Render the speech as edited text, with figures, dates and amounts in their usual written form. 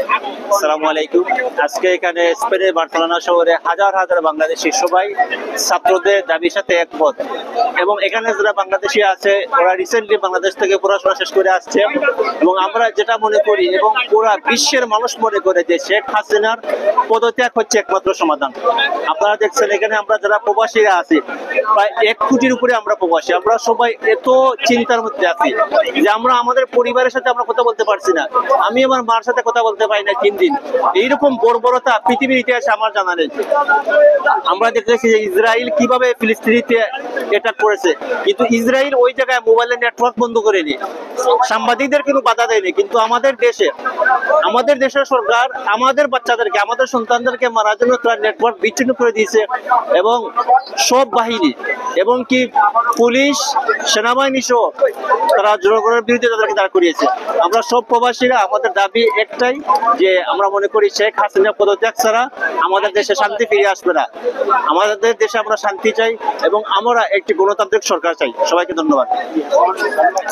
আসসালামু আলাইকুম। আজকে এখানে স্পেনের বার্সেলোনা শহরে হাজার হাজার বাংলাদেশি সবাই ছাত্রদের দাবির সাথে একমত, এবং এখানে যারা বাংলাদেশি আছে ওরা রিসেন্টলি বাংলাদেশ থেকে পড়াশোনা শেষ করে আসছে, এবং আমরা যেটা মনে করি এবং পুরা বিশ্বের মানুষ মনে করে যে শেখ হাসিনার পদত্যাগ হচ্ছে একমাত্র সমাধান। আপনারা দেখছেন এখানে আমরা যারা প্রবাসীরা আছি প্রায় 1 কোটির উপরে আমরা প্রবাসী। আমরা সবাই এত চিন্তার মধ্যে আছি যে আমরা আমাদের পরিবারের সাথে আমরা কথা বলতে পারছি না। আমি আমার মার সাথে কথা বলতে পারি না 3 দিন। এইরকম বর্বরতা পৃথিবীর ইতিহাসে আমার জানা নেই। আমরা দেখেছি যে ইসরায়েল কিভাবে ফিলিস্তিনিতে অ্যাটাক করেছে, কিন্তু ইসরায়েল ওই জায়গায় মোবাইলের নেটওয়ার্ক বন্ধ করেনি, সাংবাদিকদের কোনো বাধা দেয়নি। কিন্তু আমাদের দেশের সরকার আমাদের বাচ্চাদেরকে, আমাদের সন্তানদেরকে মারার জন্য তারা নেটওয়ার্ক বিচ্ছিন্ন করে দিয়েছে, এবং সব বাহিনী এবং কি পুলিশ, সেনাবাহিনী সহ তারা জনগণের বিরুদ্ধে তাদেরকে দাঁড় করিয়েছে। আমরা সব প্রবাসীরা আমাদের দাবি একটাই যে আমরা মনে করি শেখ হাসিনা পদত্যাগ ছাড়া আমাদের দেশে শান্তি ফিরে আসবে না। আমাদের দেশে আমরা শান্তি চাই এবং আমরা একটি গণতান্ত্রিক সরকার চাই। সবাইকে ধন্যবাদ।